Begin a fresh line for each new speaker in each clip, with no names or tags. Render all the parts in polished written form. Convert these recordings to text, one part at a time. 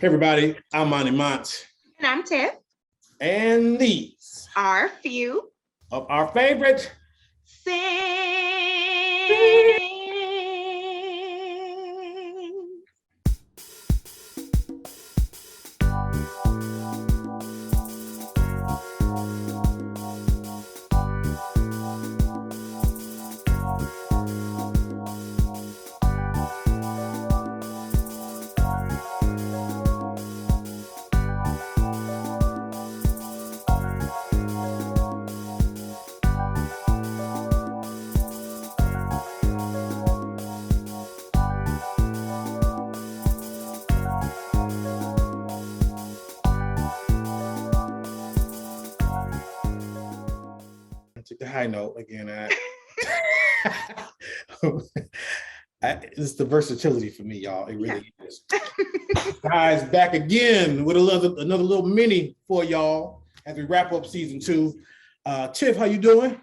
Hey everybody, I'm Monty Mont,
And I'm Tiff.
and these
Our few
of our favorite.
sing.
I took the high note again. It's the versatility for me, y'all. It really is. Guys, back again with another little mini for y'all as we wrap up season 2. Tiff, how you doing?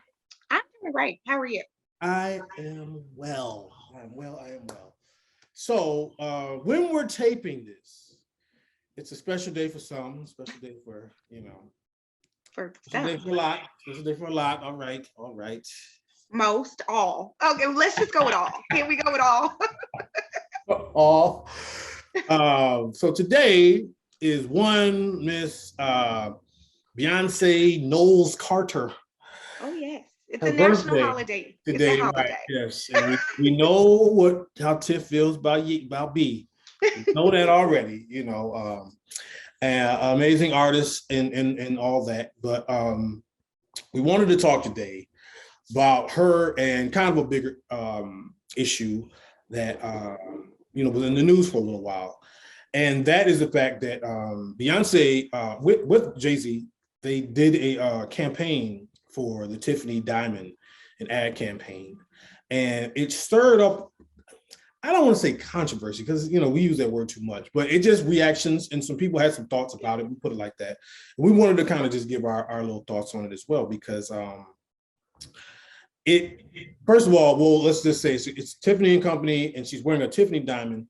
I'm doing great. How are you?
I am well. I am well. So when we're taping this, it's a special day for some, special day for,
For
special day
some.
for a lot. Special day for a lot. All right.
Most, all. Okay, let's just go with all. Can we go with all?
All. So today is one Miss Beyonce Knowles Carter.
Oh, yes. It's
Her
a national
birthday
holiday.
today,
It's a
right?
holiday.
Yes, and we know how Tiff feels about B. We know that already, and amazing artist and all that. But we wanted to talk today about her and kind of a bigger issue that was in the news for a little while, and that is the fact that Beyonce with Jay-Z, they did a campaign for the Tiffany Diamond, an ad campaign, and it stirred up. I don't want to say controversy because we use that word too much, but it just reactions, and some people had some thoughts about it. We put it like that. And we wanted to kind of just give our little thoughts on it as well because it first of all, well, let's just say it's Tiffany and Company, and she's wearing a Tiffany diamond.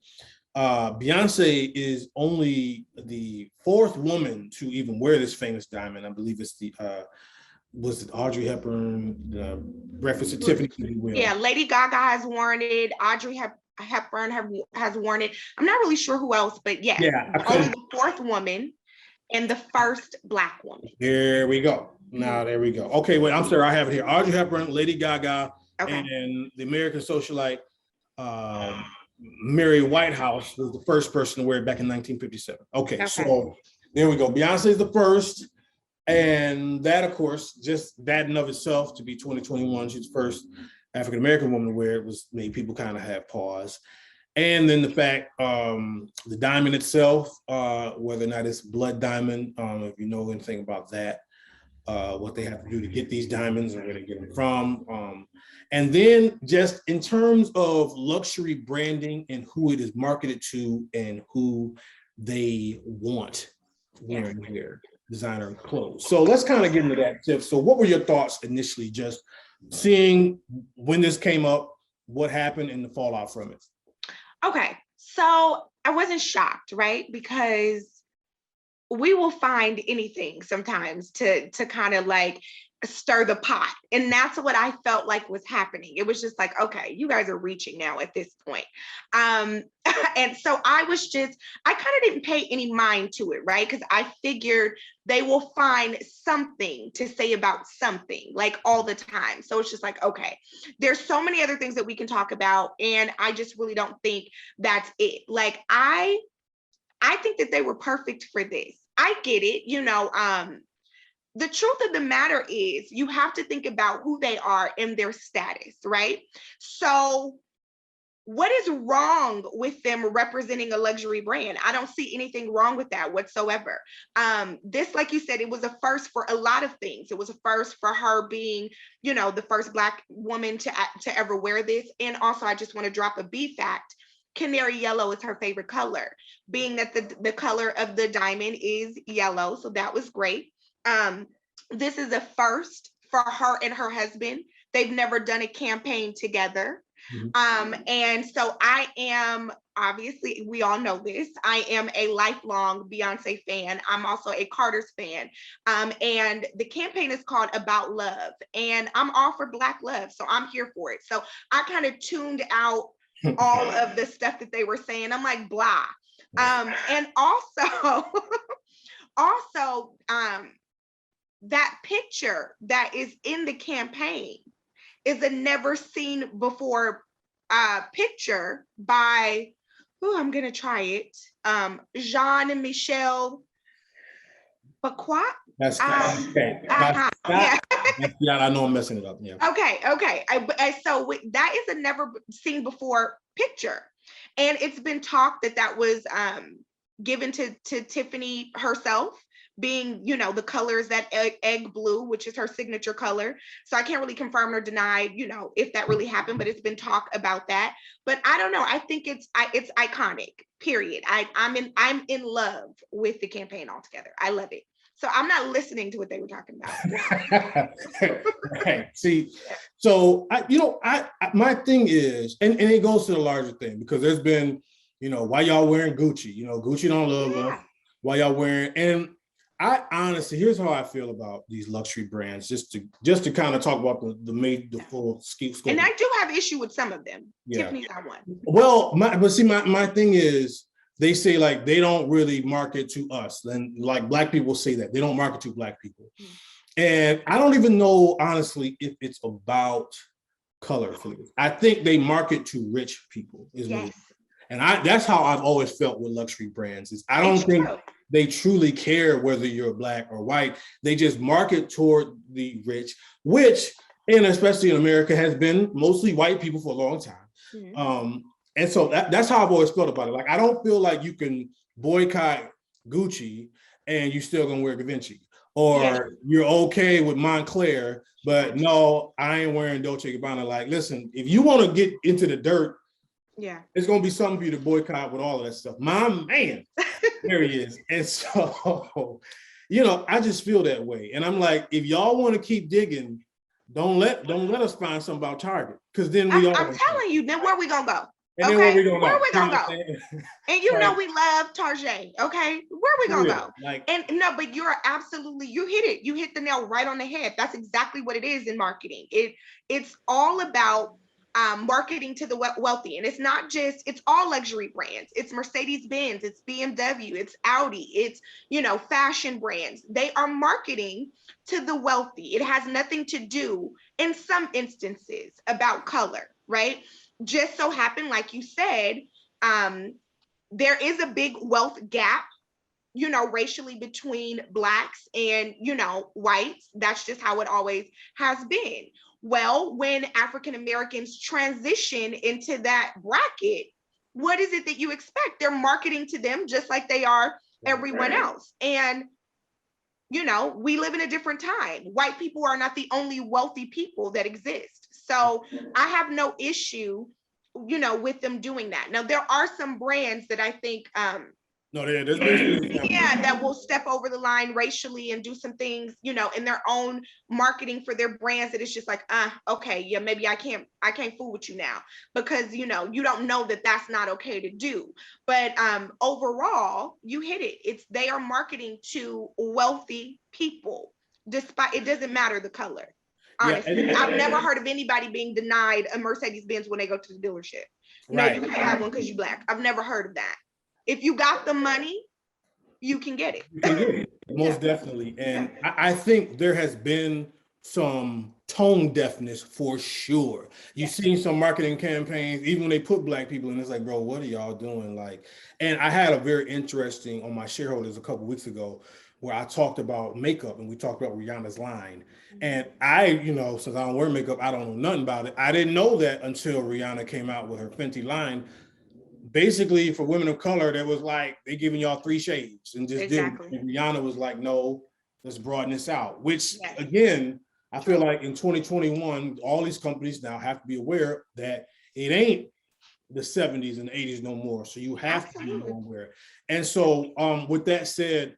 Beyonce is only the 4th woman to even wear this famous diamond. I believe it's the was it Audrey Hepburn, the reference to Tiffany?
Yeah, Lady Gaga has worn it. Audrey Hepburn has worn it. I'm not really sure who else, but yes, only the 4th woman and the 1st Black woman.
There we go. Now, there we go. Okay, wait, I'm sorry. I have it here. Audrey Hepburn, Lady Gaga, and the American socialite Mary Whitehouse was the first person to wear it back in 1957. Okay, so there we go. Beyonce is the first. And that, of course, just that in of itself, to be 2021, she's the first African-American woman to wear it, made people kind of have pause. And then the fact, the diamond itself, whether or not it's blood diamond, if you know anything about that, what they have to do to get these diamonds and where they get them from. And then just in terms of luxury branding and who it is marketed to and who they want wearing their designer clothes. So let's kind of get into that, Tiff. So what were your thoughts initially, just seeing when this came up, what happened and the fallout from it?
Okay, so I wasn't shocked, right? Because we will find anything sometimes to kind of like stir the pot. And that's what I felt like was happening. It was just like, okay, you guys are reaching now at this point. And so I kind of didn't pay any mind to it, right? Because I figured they will find something to say about something like all the time. So it's just like, okay, there's so many other things that we can talk about. And I just really don't think that's it. Like, I think that they were perfect for this. I get it, the truth of the matter is you have to think about who they are and their status, right? So what is wrong with them representing a luxury brand? I don't see anything wrong with that whatsoever. This, like you said, it was a first for a lot of things. It was a first for her being, the first Black woman to ever wear this. And also, I just want to drop a B fact. Canary yellow is her favorite color, being that the color of the diamond is yellow. So that was great. This is a first for her and her husband. They've never done a campaign together. And so I am, obviously, we all know this, I am a lifelong Beyonce fan. I'm also a Carter's fan. And the campaign is called About Love, and I'm all for Black love. So I'm here for it. So I kind of tuned out all of the stuff that they were saying. I'm like, blah. And also, also, that picture that is in the campaign is a never seen before picture by, I'm gonna try it, Jean-Michel Bacquat.
That's okay.
Yeah.
Yeah, I know I'm messing it up. Yeah.
Okay. So that is a never seen before picture, and it's been talked that was given to Tiffany herself, being, the colors that egg blue, which is her signature color. So I can't really confirm or deny, if that really happened, but it's been talk about that. But I don't know. I think it's iconic. Period. I'm in love with the campaign altogether. I love it. So I'm not listening to what they were talking about.
Right. See, so my thing is, and it goes to the larger thing, because there's been, why y'all wearing Gucci? Gucci don't love us. Why y'all wearing? And I honestly, here's how I feel about these luxury brands, just to kind of talk about the full scope.
And I do have issue with some of them.
Yeah.
Tiffany's not one.
Well, my thing is, they say like they don't really market to us. Then like Black people say that they don't market to Black people. And I don't even know, honestly, if it's about color. I think they market to rich people is what it is. And that's how I've always felt with luxury brands, is I don't think they truly care whether you're Black or white. They just market toward the rich, which, and especially in America, has been mostly white people for a long time. And so that's how I've always felt about it. Like, I don't feel like you can boycott Gucci and you're still gonna wear Givenchy, or you're okay with Montclair, but no, I ain't wearing Dolce & Gabbana. Like, listen, if you want to get into the dirt, it's gonna be something for you to boycott with all of that stuff. My man, there he is. And so, I just feel that way. And I'm like, if y'all want to keep digging, don't let us find something about Target, because then I'm
telling you, then where we gonna go?
And then where we gonna
go? And we love Target. Okay, where we gonna go? And no, but you're absolutely, you hit it. You hit the nail right on the head. That's exactly what it is in marketing. It's all about marketing to the wealthy, and it's all luxury brands. It's Mercedes-Benz, it's BMW, it's Audi, it's fashion brands. They are marketing to the wealthy. It has nothing to do, in some instances, about color, right? Just so happened, like you said, there is a big wealth gap, racially, between Blacks and, whites. That's just how it always has been. Well, when African Americans transition into that bracket, what is it that you expect? They're marketing to them just like they are everyone else. And, we live in a different time. White people are not the only wealthy people that exist. So I have no issue, with them doing that. Now, there are some brands that I think, that will step over the line racially and do some things, in their own marketing for their brands, that it's just like, okay, yeah, maybe I can't fool with you now, because you don't know that that's not okay to do. But overall, you hit it. They are marketing to wealthy people, despite, it doesn't matter the color. Honestly, I've never heard of anybody being denied a Mercedes-Benz when they go to the dealership. No, you can't have one because you're Black. I've never heard of that. If you got the money, you can get it.
You can get it, most definitely. And I think there has been some tone deafness for sure. You've seen some marketing campaigns, even when they put Black people in, it's like, bro, what are y'all doing? Like, and I had a very interesting on my shareholders a couple of weeks ago, where I talked about makeup and we talked about Rihanna's line. And I, since I don't wear makeup, I don't know nothing about it. I didn't know that until Rihanna came out with her Fenty line. Basically, for women of color, that was like, they giving y'all 3 shades and just didn't. And Rihanna was like, no, let's broaden this out. Which, again, I feel like in 2021, all these companies now have to be aware that it ain't the 70s and 80s no more. So you have to be more aware. And so with that said,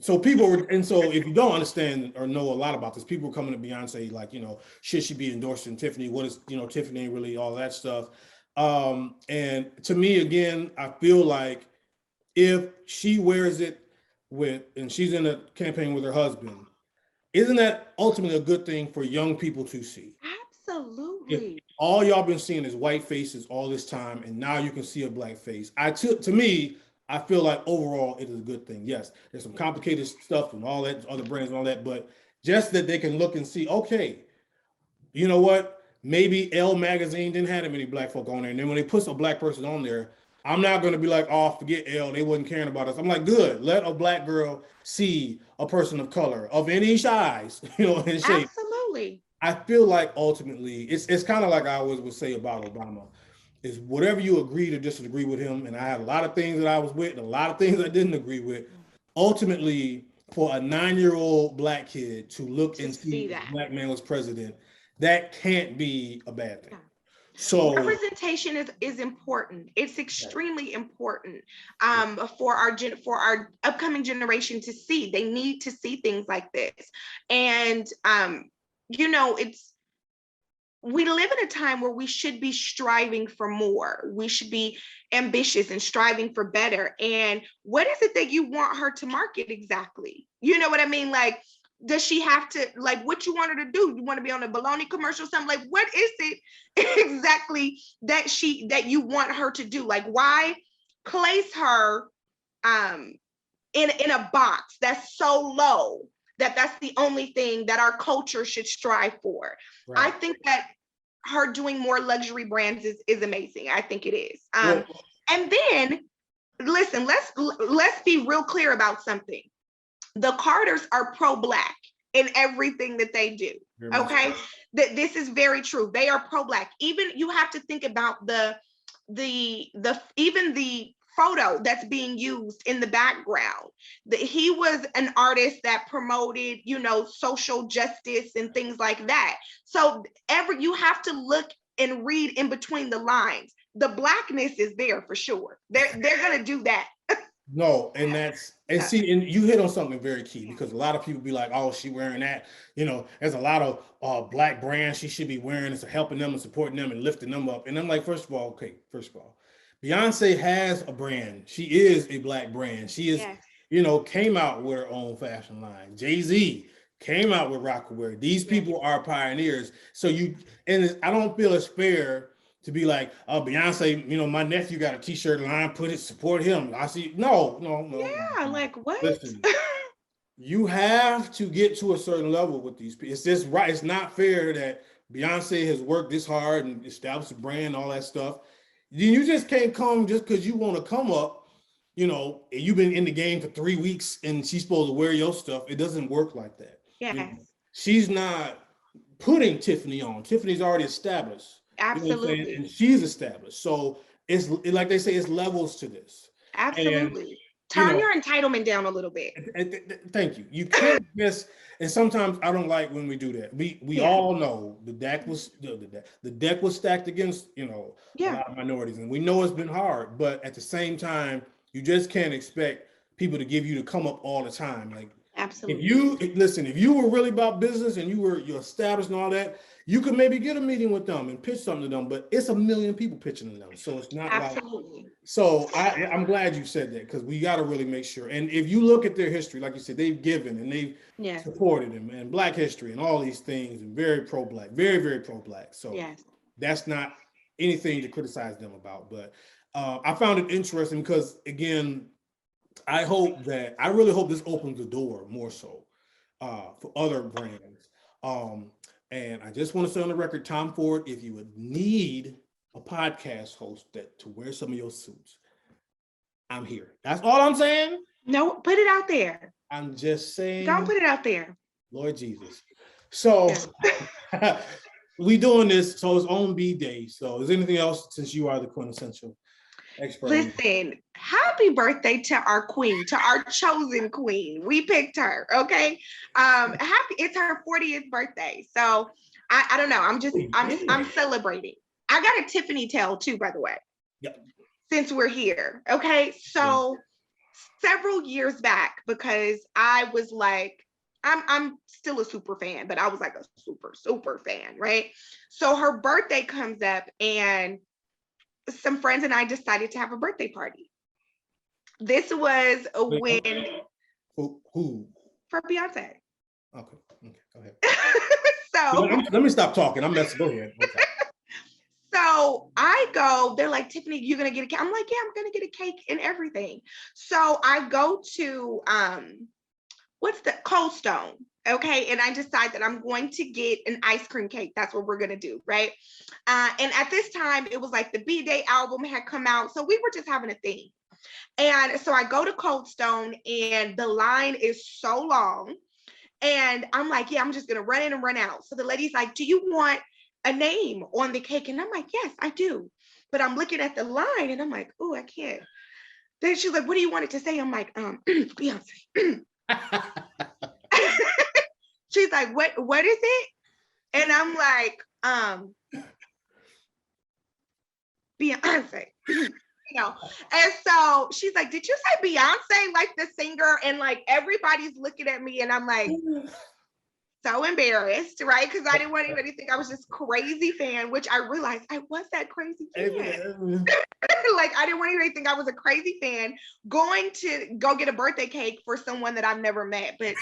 So people were, and so if you don't understand or know a lot about this, people were coming to Beyonce like, should she be endorsing Tiffany? What is, Tiffany ain't really all that stuff. And to me, again, I feel like if she wears it and she's in a campaign with her husband, isn't that ultimately a good thing for young people to see? If
Absolutely.
all y'all been seeing is white faces all this time, and now you can see a black face, to me, I feel like overall it is a good thing. Yes, there's some complicated stuff and all that, other brands and all that, but just that they can look and see, okay, you know what? Maybe Elle magazine didn't have that many black folk on there, and then when they put a black person on there, I'm not going to be like, oh, forget Elle, they wasn't caring about us. I'm like, good, let a black girl see a person of color of any size, in shape.
Absolutely.
I feel like ultimately it's kind of like I always would say about Obama, is whatever you agree to disagree with him, and I had a lot of things that I was with and a lot of things I didn't agree with. Ultimately, for a 9-year-old black kid to look and see a black man was president, that can't be a bad thing. So
representation is important. It's extremely important for our upcoming generation to see. They need to see things like this. And we live in a time where we should be striving for more. We should be ambitious and striving for better. And what is it that you want her to market exactly? You know what I mean? Like, does she have to, like, what you want her to do? You want to be on a bologna commercial or something? Like, what is it exactly that you want her to do? Like, why place her in a box that's so low that's the only thing that our culture should strive for? Right. I think that her doing more luxury brands is amazing. I think it is. And then listen, let's be real clear about something. The Carters are pro-black in everything that they do. Okay, this is very true. They are pro-black. Even you have to think about the even the photo that's being used in the background. He was an artist that promoted, social justice and things like that. So you have to look and read in between the lines. The blackness is there for sure. They're gonna do that.
No, and see, and you hit on something very key, because a lot of people be like, oh, she wearing that, there's a lot of black brands she should be wearing. It's helping them and supporting them and lifting them up. And I'm like, first of all, Beyonce has a brand. She is a black brand. She is, came out with her own fashion line. Jay-Z came out with Rockaware. These people are pioneers. So I don't feel it's fair to be like, oh, Beyonce, my nephew got a t-shirt line, support him. I see, no.
Yeah, like what?
Listen, you have to get to a certain level with these people. It's just right. It's not fair that Beyonce has worked this hard and established a brand and all that stuff. You just can't come just because you want to come up, and you've been in the game for 3 weeks and she's supposed to wear your stuff. It doesn't work like that.
Yes.
She's not putting Tiffany on. Tiffany's already established.
Absolutely.
And she's established. So it's like they say, it's levels to this.
Absolutely. And, turn your entitlement down a little bit.
Thank you. You can't just, and sometimes I don't like when we do that. We all know the deck was stacked against, a lot of minorities, and we know it's been hard, but at the same time, you just can't expect people to give you to come up all the time. Like,
absolutely.
If you were really about business and you're established and all that, you could maybe get a meeting with them and pitch something to them, but it's a million people pitching to them. So it's not
absolutely.
So I'm glad you said that, because we got to really make sure. And if you look at their history, like you said, they've given and they've supported them, and Black history and all these things, and very pro-Black, very, very pro-Black. So that's not anything to criticize them about. But I found it interesting because, again, I really hope this opens the door more so for other brands. And I just want to say on the record, Tom Ford, if you would need a podcast host to wear some of your suits, I'm here. That's all I'm saying.
No, put it out there.
I'm just saying.
Don't put it out there.
Lord Jesus. So we doing this, so it's on B Day. So is there anything else, since you are the quintessential expert?
Listen, happy birthday to our queen, to our chosen queen. We picked her, okay? It's her 40th birthday. So I don't know. I'm celebrating. I got a Tiffany tale too, by the way.
Yep.
Since we're here. Okay. So several years back, because I was like, I'm still a super fan, but I was like a super fan, right? So her birthday comes up, and some friends and I decided to have a birthday party. This was when
Who?
for Beyonce.
Okay, go ahead.
So
Let me stop talking. I'm messing. Go ahead. Okay.
So I go, they're like, Tiffany, you're gonna get a cake. I'm like, yeah, I'm gonna get a cake and everything. So I go to what's the Cold Stone? Okay, and I decide that I'm going to get an ice cream cake. That's what we're gonna do, right? And at this time, it was like the B-Day album had come out, so we were just having a thing. And so I go to Cold Stone, and the line is so long. And I'm like, yeah, I'm just gonna run in and run out. So the lady's like, do you want a name on the cake? And I'm like, yes, I do. But I'm looking at the line, and I'm like, oh, I can't. Then she's like, what do you want it to say? I'm like, Beyonce. She's like, what is it? And I'm like, Beyonce. And so she's like, did you say Beyonce, like the singer? And like everybody's looking at me, and I'm like so embarrassed, right? Because I didn't want anybody to think I was this crazy fan, which I realized I was that crazy fan. Like I didn't want anybody to think I was a crazy fan going to go get a birthday cake for someone that I've never met. But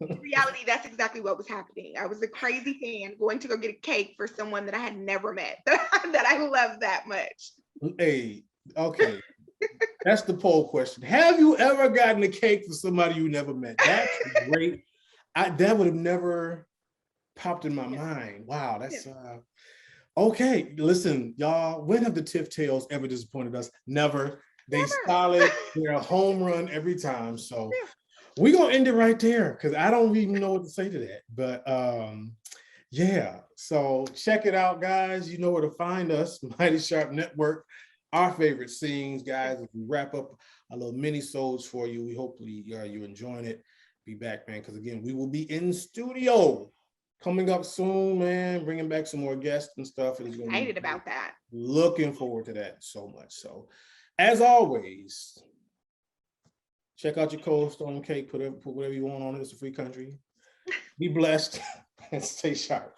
in reality, that's exactly what was happening. I was a crazy fan going to go get a cake for someone that I had never met, that I love that much.
Hey, okay. That's the poll question. Have you ever gotten a cake for somebody you never met? That's great. That would have never popped in my mind. Wow, that's okay. Listen, y'all, when have the Tiff Tales ever disappointed us? Never. They solid, they're a home run every time. So we're gonna end it right there because I don't even know what to say to that. But yeah, so check it out, guys. You know where to find us, Mighty Sharp Network. Our favorite scenes, guys. If we wrap up a little mini-sodes for you, we hopefully you're enjoying it. Be back, man, because again, we will be in studio coming up soon, man, bringing back some more guests and stuff.
I'm excited about that.
Looking forward to that so much. So, as always, check out your Cold Stone cake. Put whatever you want on it. It's a free country. Be blessed and stay sharp.